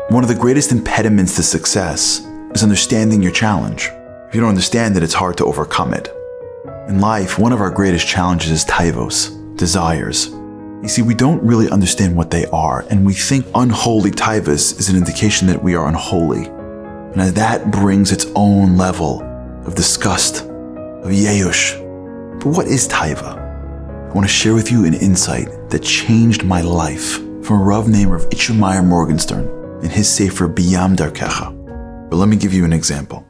One of the greatest impediments to success is understanding your challenge. If you don't understand it, it's hard to overcome it. In life, one of our greatest challenges is taivos, desires. You see, we don't really understand what they are, and we think unholy taivos is an indication that we are unholy. And that brings its own level of disgust, of yeyush. But what is taiva? I want to share with you an insight that changed my life from a Rav named Rav Vayimaen Morgenstern in his sefer Biyam Darkecha. But let me give you an example.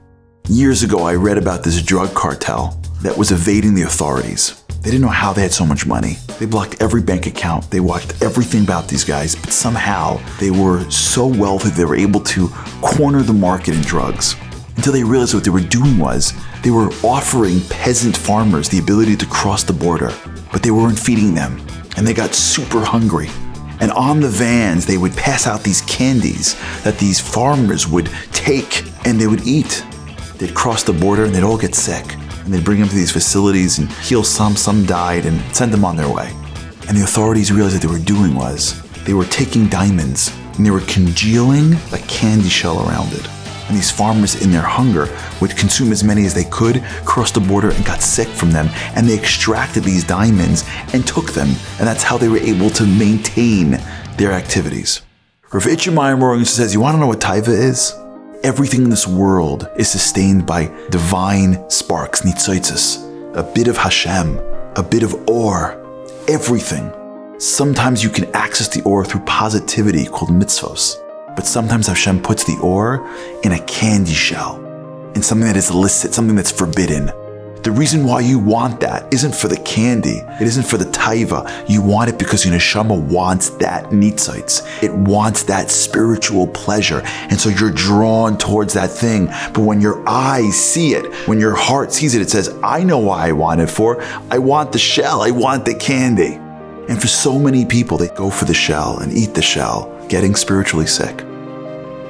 Years ago, I read about this drug cartel that was evading the authorities. They didn't know how they had so much money. They blocked every bank account. They watched everything about these guys, but somehow they were so wealthy they were able to corner the market in drugs. Until they realized what they were doing was they were offering peasant farmers the ability to cross the border, but they weren't feeding them, and they got super hungry. And on the vans, they would pass out these candies that these farmers would take and they would eat. They'd cross the border and they'd all get sick. And they'd bring them to these facilities and heal some died, and send them on their way. And the authorities realized what they were doing was they were taking diamonds and they were congealing a candy shell around it. And these farmers, in their hunger, would consume as many as they could, cross the border and got sick from them, and they extracted these diamonds and took them, and that's how they were able to maintain their activities. Rav Vayimaen Morgenstern says, you want to know what taiva is? Everything in this world is sustained by divine sparks, nitzoitzes, a bit of Hashem, a bit of or, everything. Sometimes you can access the or through positivity called mitzvos. But sometimes Hashem puts the or in a candy shell, in something that is illicit, something that's forbidden. The reason why you want that isn't for the candy, it isn't for the taiva. You want it because your neshama wants that nitzoitz. It wants that spiritual pleasure. And so you're drawn towards that thing. But when your eyes see it, when your heart sees it, it says, I know why I want it for. I want the shell, I want the candy. And for so many people, they go for the shell and eat the shell, getting spiritually sick.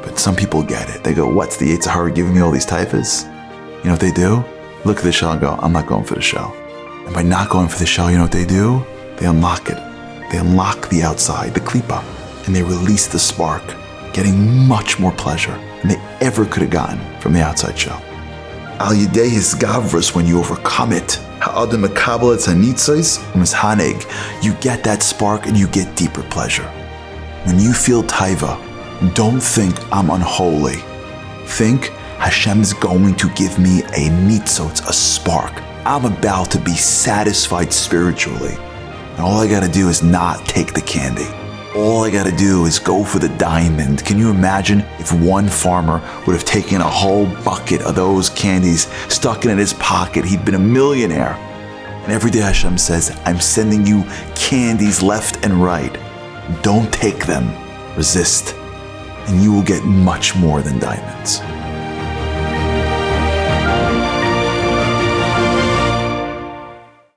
But some people get it. They go, what's the Harary giving me all these taivas? You know what they do? Look at the shell and go, I'm not going for the shell. And by not going for the shell, you know what they do? They unlock it. They unlock the outside, the klipa, and they release the spark, getting much more pleasure than they ever could have gotten from the outside shell. Al yidei his gavras, when you overcome it, ha'adam mekabel et hanitzos u'mishaneg, you get that spark and you get deeper pleasure. When you feel taiva, don't think I'm unholy. Think Hashem's going to give me a nitzotz, a spark. I'm about to be satisfied spiritually. And all I gotta do is not take the candy. All I gotta do is go for the diamond. Can you imagine if one farmer would have taken a whole bucket of those candies, stuck it in his pocket? He'd been a millionaire. And every day Hashem says, I'm sending you candies left and right. Don't take them. Resist. And you will get much more than diamonds.